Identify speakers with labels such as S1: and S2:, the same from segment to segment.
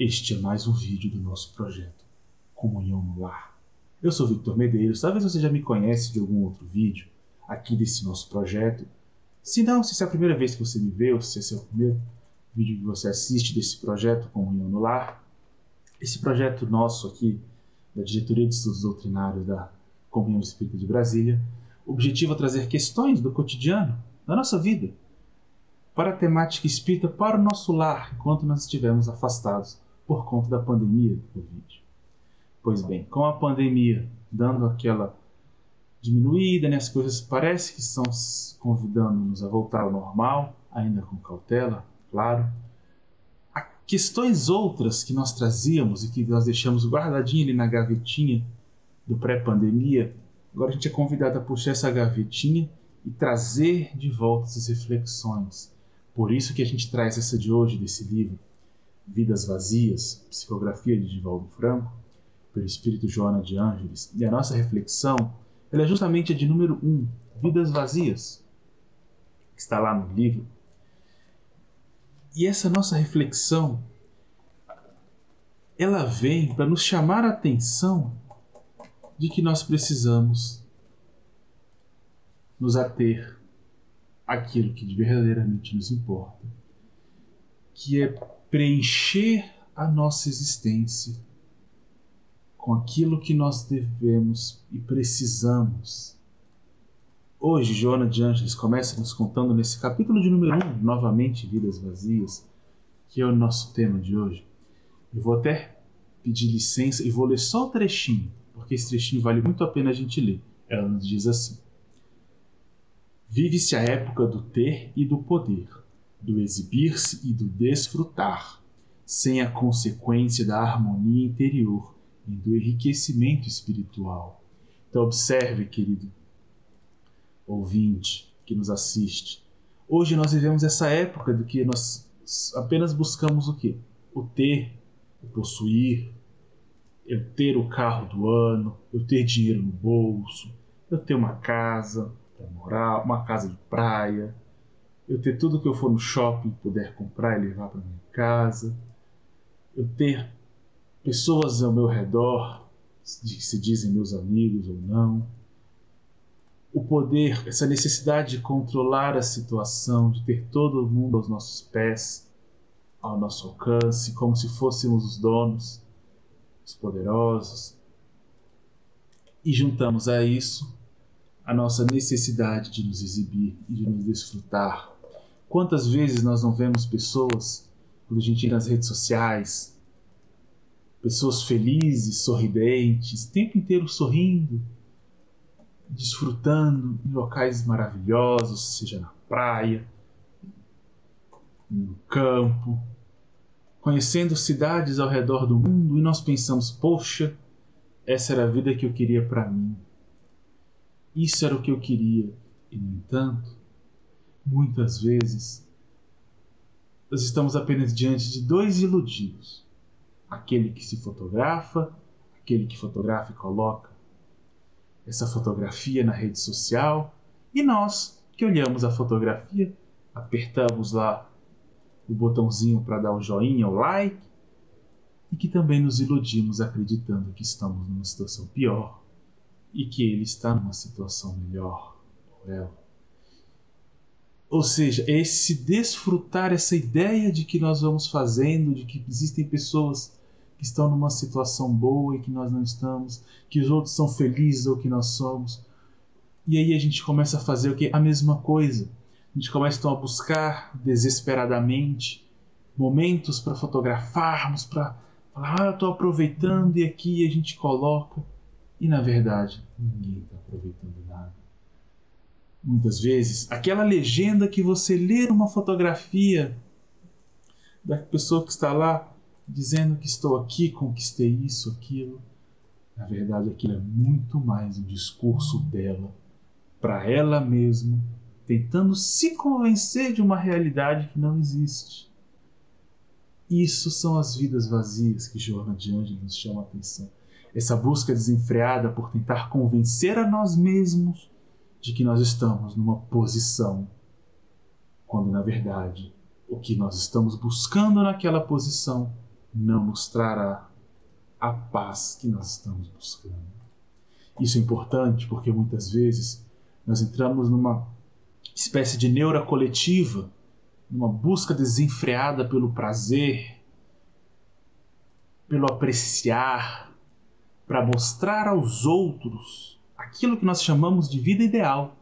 S1: Este é mais um vídeo do nosso projeto Comunhão no Lar. Eu sou Victor Medeiros, talvez você já me conhece de algum outro vídeo aqui desse nosso projeto. Se não, se essa é a primeira vez que você me vê, ou se esse é o primeiro vídeo que você assiste desse projeto Comunhão no Lar, esse projeto nosso aqui, da Diretoria de Estudos Doutrinários da Comunhão Espírita de Brasília, o objetivo é trazer questões do cotidiano, da nossa vida, para a temática espírita, para o nosso lar, enquanto nós estivermos afastados por conta da pandemia do Covid. Pois bem, com a pandemia dando aquela diminuída, as coisas parece que estão convidando-nos a voltar ao normal, ainda com cautela, claro. Há questões outras que nós trazíamos e que nós deixamos guardadinha ali na gavetinha do pré-pandemia, agora a gente é convidado a puxar essa gavetinha e trazer de volta essas reflexões. Por isso que a gente traz essa de hoje, desse livro, Vidas Vazias, psicografia de Divaldo Franco, pelo Espírito Joana de Ângeles. E a nossa reflexão, ela é justamente a de número 1, Vidas Vazias, que está lá no livro. E essa nossa reflexão, ela vem para nos chamar a atenção de que nós precisamos nos ater àquilo que verdadeiramente nos importa, que é preencher a nossa existência com aquilo que nós devemos e precisamos. Hoje, Joana de Ângeles começa nos contando nesse capítulo de número 1, novamente Vidas Vazias, que é o nosso tema de hoje. Eu vou até pedir licença e vou ler só o trechinho, porque esse trechinho vale muito a pena a gente ler. Ela nos diz assim: vive-se a época do ter e do poder, do exibir-se e do desfrutar, sem a consequência da harmonia interior e do enriquecimento espiritual. Então observe, querido ouvinte que nos assiste, hoje nós vivemos essa época do que nós apenas buscamos o quê? O ter, o possuir, eu ter o carro do ano, eu ter dinheiro no bolso, eu ter uma casa para morar, uma casa de praia, eu ter tudo que eu for no shopping puder comprar e levar para minha casa, eu ter pessoas ao meu redor que se dizem meus amigos ou não, o poder, essa necessidade de controlar a situação, de ter todo mundo aos nossos pés, ao nosso alcance, como se fôssemos os donos, os poderosos. E juntamos a isso a nossa necessidade de nos exibir e de nos desfrutar. Quantas vezes nós não vemos pessoas, quando a gente entra nas redes sociais, pessoas felizes, sorridentes, o tempo inteiro sorrindo, desfrutando em locais maravilhosos, seja na praia, no campo, conhecendo cidades ao redor do mundo, e nós pensamos, poxa, essa era a vida que eu queria para mim. Isso era o que eu queria. E, no entanto, muitas vezes, nós estamos apenas diante de dois iludidos. Aquele que se fotografa, aquele que fotografa e coloca essa fotografia na rede social, e nós que olhamos a fotografia, apertamos lá o botãozinho para dar o joinha, o like, e que também nos iludimos acreditando que estamos numa situação pior e que ele está numa situação melhor, ou ela. Ou seja, esse desfrutar, essa ideia de que nós vamos fazendo, de que existem pessoas que estão numa situação boa e que nós não estamos, que os outros são felizes ou que nós somos. E aí a gente começa a fazer o quê? A mesma coisa. A gente começa então a buscar desesperadamente momentos para fotografarmos, para falar, eu estou aproveitando, e aqui a gente coloca. E na verdade, ninguém está aproveitando nada. Muitas vezes, aquela legenda que você lê numa fotografia da pessoa que está lá dizendo que estou aqui, conquistei isso, aquilo, na verdade aquilo é muito mais um discurso dela, para ela mesma, tentando se convencer de uma realidade que não existe. Isso são as vidas vazias que Joana de Ângeles nos chama a atenção. Essa busca desenfreada por tentar convencer a nós mesmos de que nós estamos numa posição, quando na verdade o que nós estamos buscando naquela posição não nos trará a paz que nós estamos buscando. Isso é importante porque muitas vezes nós entramos numa espécie de neura coletiva, numa busca desenfreada pelo prazer, pelo apreciar, para mostrar aos outros aquilo que nós chamamos de vida ideal.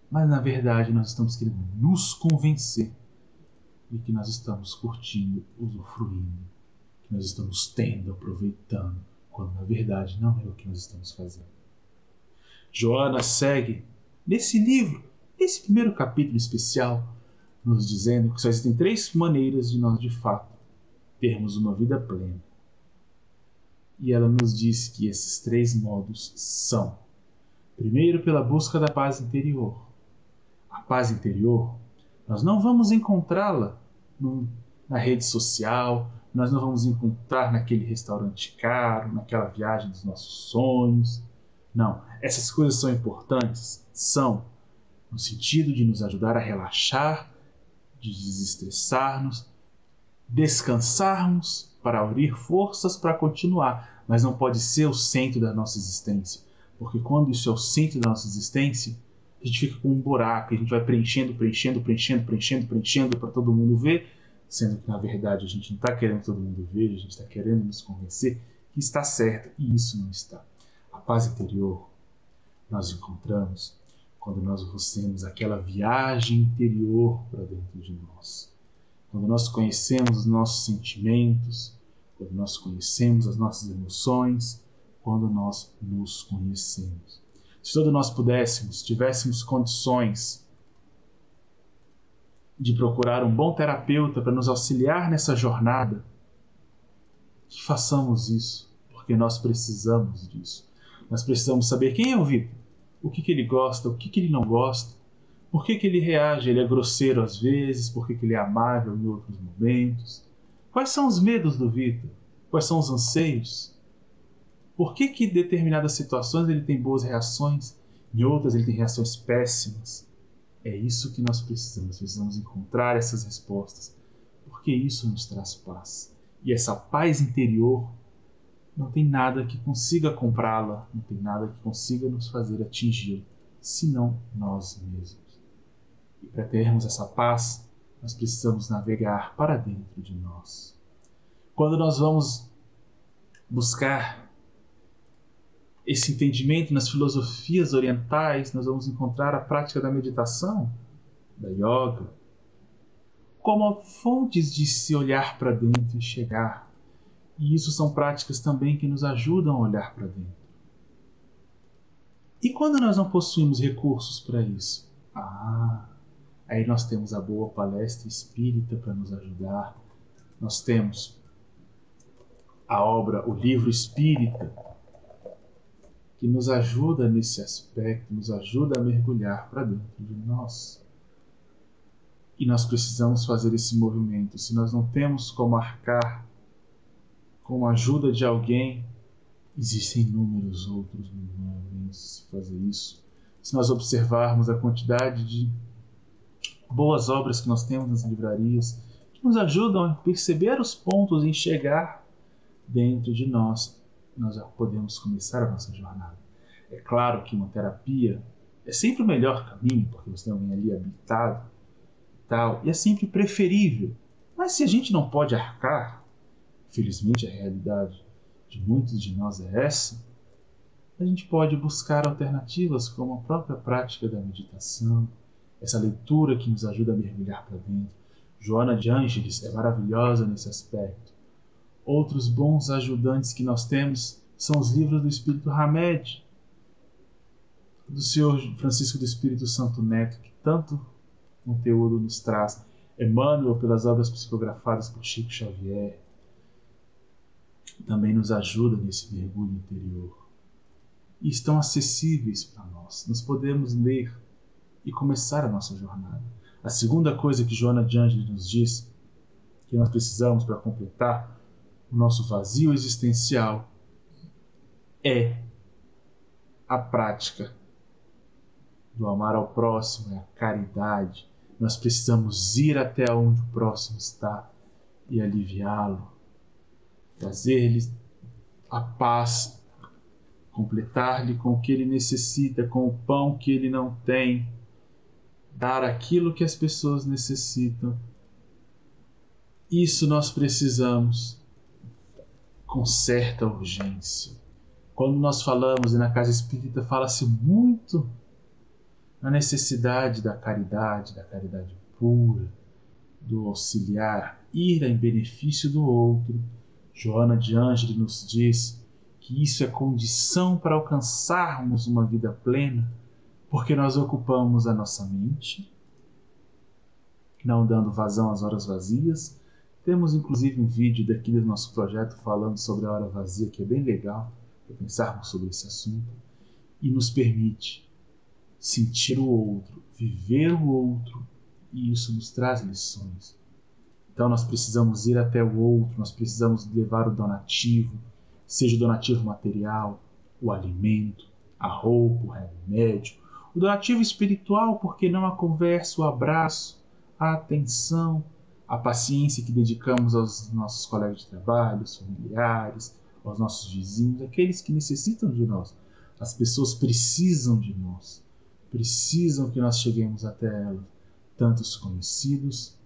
S1: Mas na verdade nós estamos querendo nos convencer de que nós estamos curtindo, usufruindo, que nós estamos tendo, aproveitando, quando na verdade não é o que nós estamos fazendo. Joana segue nesse livro, nesse primeiro capítulo especial, nos dizendo que só existem 3 maneiras de nós de fato termos uma vida plena. E ela nos diz que esses 3 modos são: primeiro, pela busca da paz interior. A paz interior, nós não vamos encontrá-la na rede social, nós não vamos encontrar naquele restaurante caro, naquela viagem dos nossos sonhos. Não, essas coisas são importantes, são no sentido de nos ajudar a relaxar, de desestressar-nos, descansarmos para unir forças para continuar, mas não pode ser o centro da nossa existência, porque quando isso é o centro da nossa existência, a gente fica com um buraco, a gente vai preenchendo para todo mundo ver, sendo que na verdade a gente não está querendo todo mundo ver, a gente está querendo nos convencer que está certo, e isso não está. A paz interior nós encontramos quando nós fazemos aquela viagem interior para dentro de nós. Quando nós conhecemos os nossos sentimentos, quando nós conhecemos as nossas emoções, quando nós nos conhecemos. Se todos nós pudéssemos, tivéssemos condições de procurar um bom terapeuta para nos auxiliar nessa jornada, que façamos isso, porque nós precisamos disso. Nós precisamos saber quem é o Vitor, o que ele gosta, o que ele não gosta, por que ele reage, ele é grosseiro às vezes, por que ele é amável em outros momentos. Quais são os medos do Vitor? Quais são os anseios? Por que em determinadas situações ele tem boas reações, em outras ele tem reações péssimas? É isso que nós precisamos encontrar essas respostas, porque isso nos traz paz. E essa paz interior não tem nada que consiga comprá-la, não tem nada que consiga nos fazer atingir, senão nós mesmos. E para termos essa paz, nós precisamos navegar para dentro de nós. Quando nós vamos buscar esse entendimento nas filosofias orientais, nós vamos encontrar a prática da meditação, da yoga, como fontes de se olhar para dentro e chegar. E isso são práticas também que nos ajudam a olhar para dentro. E quando nós não possuímos recursos para isso? Aí nós temos a boa palestra espírita para nos ajudar. Nós temos a obra, o livro espírita, que nos ajuda nesse aspecto, nos ajuda a mergulhar para dentro de nós. E nós precisamos fazer esse movimento. Se nós não temos como arcar com a ajuda de alguém, existem inúmeros outros movimentos de fazer isso. Se nós observarmos a quantidade de boas obras que nós temos nas livrarias, que nos ajudam a perceber os pontos e enxergar dentro de nós, nós já podemos começar a nossa jornada. É claro que uma terapia é sempre o melhor caminho, porque você tem alguém ali habilitado e tal, e é sempre preferível. Mas se a gente não pode arcar, felizmente a realidade de muitos de nós é essa, a gente pode buscar alternativas como a própria prática da meditação, essa leitura que nos ajuda a mergulhar para dentro. Joana de Ângeles é maravilhosa nesse aspecto. Outros bons ajudantes que nós temos são os livros do Espírito Hamed, do Senhor Francisco do Espírito Santo Neto, que tanto conteúdo nos traz. Emmanuel, pelas obras psicografadas por Chico Xavier, também nos ajuda nesse mergulho interior. E estão acessíveis para nós. Nós podemos ler e começar a nossa jornada. A segunda coisa que Joana de Ângeles nos diz, que nós precisamos para completar o nosso vazio existencial, é a prática do amar ao próximo, é a caridade. Nós precisamos ir até onde o próximo está e aliviá-lo, trazer-lhe a paz, completar-lhe com o que ele necessita, com o pão que ele não tem, dar aquilo que as pessoas necessitam. Isso nós precisamos com certa urgência. Quando nós falamos, e na casa espírita fala-se muito na necessidade da caridade pura, do auxiliar, ir em benefício do outro. Joana de Ângeles nos diz que isso é condição para alcançarmos uma vida plena, porque nós ocupamos a nossa mente, não dando vazão às horas vazias. Temos inclusive um vídeo daqui do nosso projeto falando sobre a hora vazia, que é bem legal para pensarmos sobre esse assunto, e nos permite sentir o outro, viver o outro, e isso nos traz lições. Então nós precisamos ir até o outro, nós precisamos levar o donativo, seja o donativo material, o alimento, a roupa, o remédio, o donativo espiritual, porque não a conversa, o abraço, a atenção, a paciência que dedicamos aos nossos colegas de trabalho, aos familiares, aos nossos vizinhos, aqueles que necessitam de nós. As pessoas precisam de nós, precisam que nós cheguemos até elas, tanto os conhecidos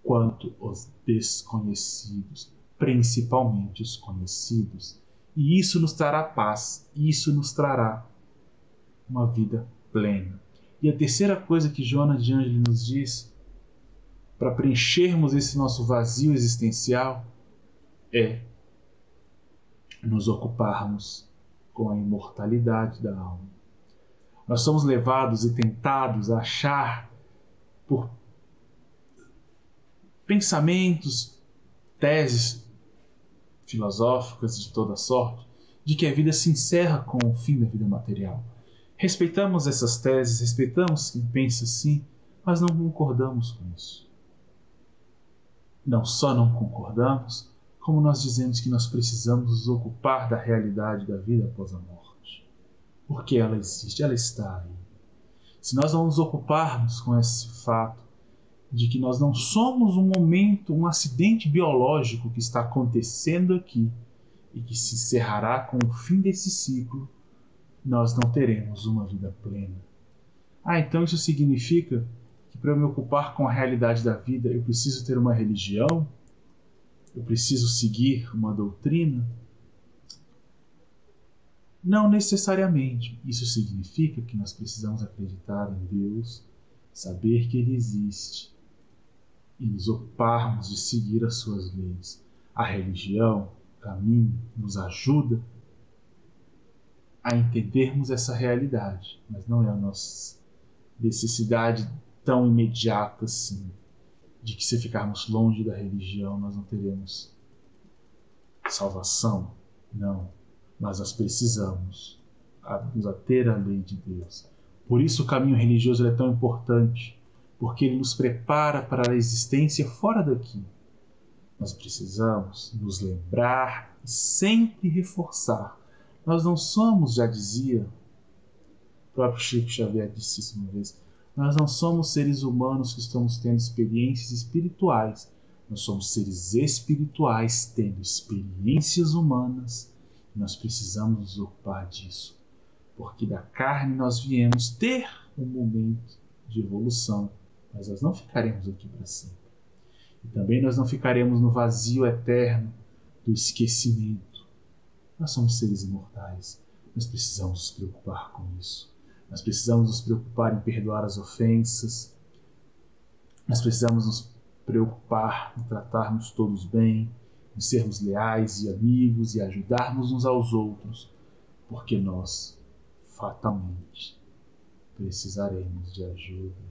S1: quanto os desconhecidos, principalmente os conhecidos. E isso nos trará paz, isso nos trará uma vida plena. E a terceira coisa que Joana de Ângeles nos diz, para preenchermos esse nosso vazio existencial, é nos ocuparmos com a imortalidade da alma. Nós somos levados e tentados a achar, por pensamentos, teses filosóficas de toda sorte, de que a vida se encerra com o fim da vida material. Respeitamos essas teses, respeitamos quem pensa assim, mas não concordamos com isso. Não só não concordamos, como nós dizemos que nós precisamos nos ocupar da realidade da vida após a morte. Porque ela existe, ela está aí. Se nós não nos ocuparmos com esse fato de que nós não somos um momento, um acidente biológico que está acontecendo aqui e que se encerrará com o fim desse ciclo, nós não teremos uma vida plena. Então isso significa que para eu me ocupar com a realidade da vida eu preciso ter uma religião? Eu preciso seguir uma doutrina? Não necessariamente. Isso significa que nós precisamos acreditar em Deus, saber que Ele existe e nos ocuparmos de seguir as suas leis. A religião, o caminho, nos ajuda a entendermos essa realidade, mas não é a nossa necessidade tão imediata assim, de que se ficarmos longe da religião nós não teremos salvação. Não, mas nós precisamos nos ater à lei de Deus. Por isso o caminho religioso é tão importante, porque ele nos prepara para a existência fora daqui. Nós precisamos nos lembrar e sempre reforçar. Nós não somos, já dizia o próprio Chico Xavier, disse isso uma vez, nós não somos seres humanos que estamos tendo experiências espirituais. Nós somos seres espirituais tendo experiências humanas. E nós precisamos nos ocupar disso, porque da carne nós viemos ter um momento de evolução, mas nós não ficaremos aqui para sempre. E também nós não ficaremos no vazio eterno do esquecimento. Nós somos seres imortais. Nós precisamos nos preocupar com isso. Nós precisamos nos preocupar em perdoar as ofensas. Nós precisamos nos preocupar em tratarmos todos bem, em sermos leais e amigos e ajudarmos uns aos outros, porque nós, fatalmente, precisaremos de ajuda.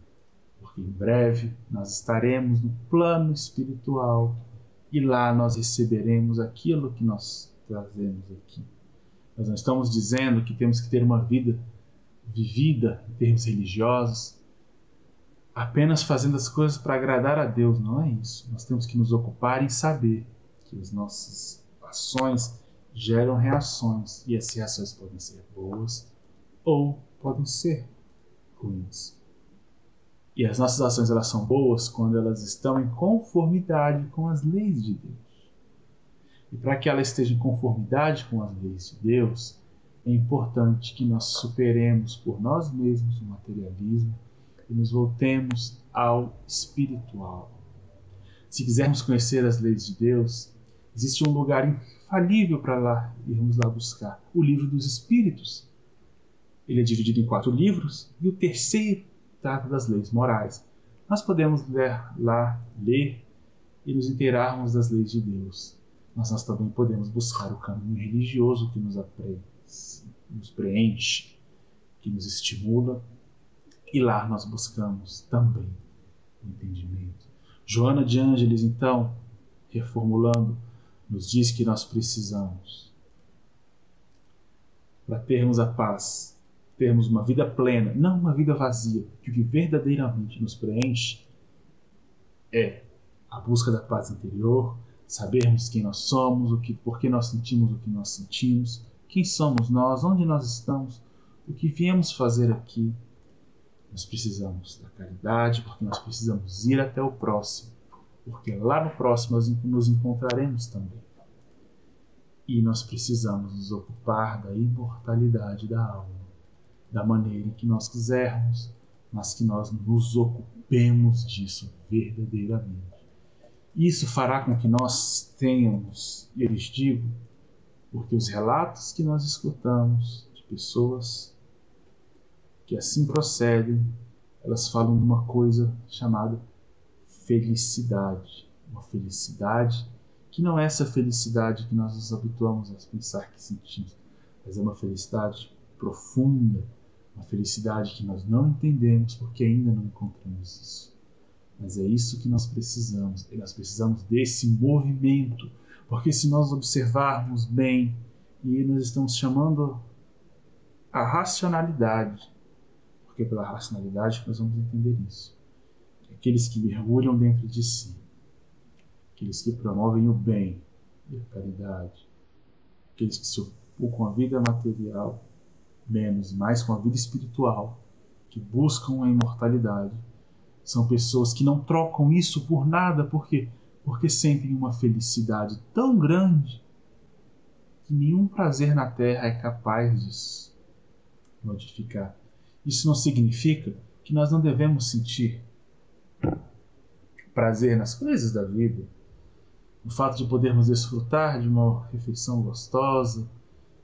S1: Porque em breve nós estaremos no plano espiritual e lá nós receberemos aquilo que nós trazemos aqui. Nós não estamos dizendo que temos que ter uma vida vivida em termos religiosos, apenas fazendo as coisas para agradar a Deus. Não é isso. Nós temos que nos ocupar em saber que as nossas ações geram reações, e as reações podem ser boas ou podem ser ruins. E as nossas ações elas são boas quando elas estão em conformidade com as leis de Deus. E para que ela esteja em conformidade com as leis de Deus, é importante que nós superemos por nós mesmos o materialismo e nos voltemos ao espiritual. Se quisermos conhecer as leis de Deus, existe um lugar infalível para irmos lá buscar: o Livro dos Espíritos. Ele é dividido em 4 livros e o terceiro trata das leis morais. Nós podemos ler e nos inteirarmos das leis de Deus. Mas nós também podemos buscar o caminho religioso que nos preenche, que nos estimula, e lá nós buscamos também o entendimento. Joana de Ângeles, então, reformulando, nos diz que nós precisamos, para termos a paz, termos uma vida plena, não uma vida vazia, que o que verdadeiramente nos preenche é a busca da paz interior, sabermos quem nós somos, por que nós sentimos o que nós sentimos, quem somos nós, onde nós estamos, o que viemos fazer aqui. Nós precisamos da caridade, porque nós precisamos ir até o próximo, porque lá no próximo nós nos encontraremos também. E nós precisamos nos ocupar da imortalidade da alma, da maneira em que nós quisermos, mas que nós nos ocupemos disso verdadeiramente. Isso fará com que nós tenhamos, e eles digo, porque os relatos que nós escutamos de pessoas que assim procedem, elas falam de uma coisa chamada felicidade. Uma felicidade que não é essa felicidade que nós nos habituamos a pensar que sentimos, mas é uma felicidade profunda, uma felicidade que nós não entendemos porque ainda não encontramos isso. Mas é isso que nós precisamos, e nós precisamos desse movimento, porque se nós observarmos bem, e nós estamos chamando a racionalidade, porque é pela racionalidade que nós vamos entender isso. Aqueles que mergulham dentro de si, aqueles que promovem o bem e a caridade, aqueles que se ocupam com a vida material menos, mais com a vida espiritual, que buscam a imortalidade, são pessoas que não trocam isso por nada, porque sentem uma felicidade tão grande que nenhum prazer na terra é capaz de modificar. Isso não significa que nós não devemos sentir prazer nas coisas da vida, o fato de podermos desfrutar de uma refeição gostosa,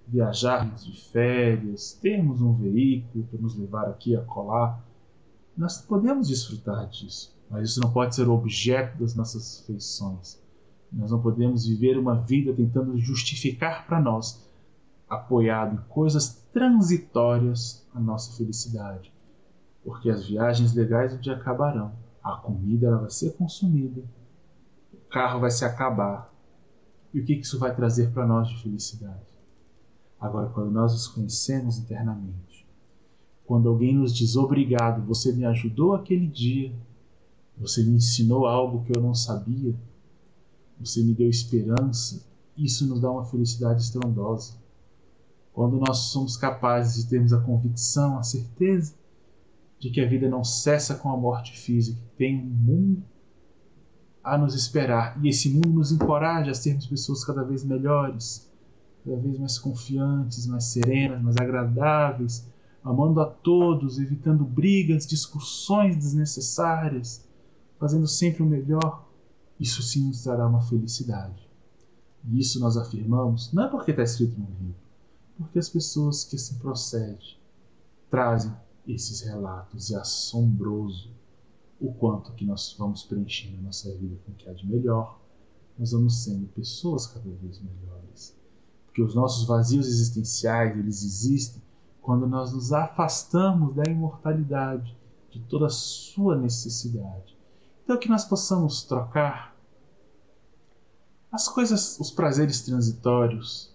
S1: viajarmos de férias, termos um veículo para nos levar aqui e acolá. Nós podemos desfrutar disso, mas isso não pode ser o objeto das nossas feições. Nós não podemos viver uma vida tentando justificar para nós, apoiado em coisas transitórias, a nossa felicidade. Porque as viagens legais um dia acabarão, a comida ela vai ser consumida, o carro vai se acabar. E o que isso vai trazer para nós de felicidade? Agora, quando nós nos conhecemos internamente, quando alguém nos diz obrigado, você me ajudou aquele dia, você me ensinou algo que eu não sabia, você me deu esperança, isso nos dá uma felicidade estrondosa. Quando nós somos capazes de termos a convicção, a certeza de que a vida não cessa com a morte física, que tem um mundo a nos esperar, e esse mundo nos encoraja a sermos pessoas cada vez melhores, cada vez mais confiantes, mais serenas, mais agradáveis, amando a todos, evitando brigas, discussões desnecessárias, fazendo sempre o melhor. Isso sim nos trará uma felicidade. E isso nós afirmamos, não é porque está escrito no livro, porque as pessoas que assim procedem trazem esses relatos, e é assombroso o quanto que nós vamos preenchendo a nossa vida com o que há de melhor, nós vamos sendo pessoas cada vez melhores. Porque os nossos vazios existenciais, eles existem quando nós nos afastamos da imortalidade, de toda a sua necessidade. Então que nós possamos trocar as coisas, os prazeres transitórios,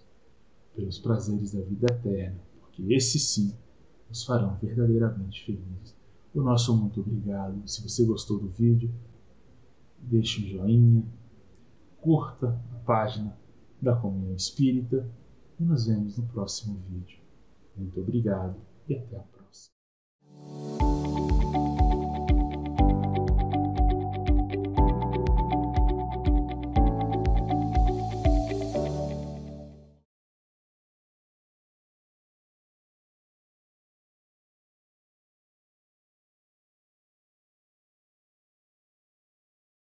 S1: pelos prazeres da vida eterna, porque esses sim nos farão verdadeiramente felizes. O nosso muito obrigado. Se você gostou do vídeo, deixe um joinha, curta a página da Comunhão Espírita e nos vemos no próximo vídeo. Muito obrigado e até a próxima.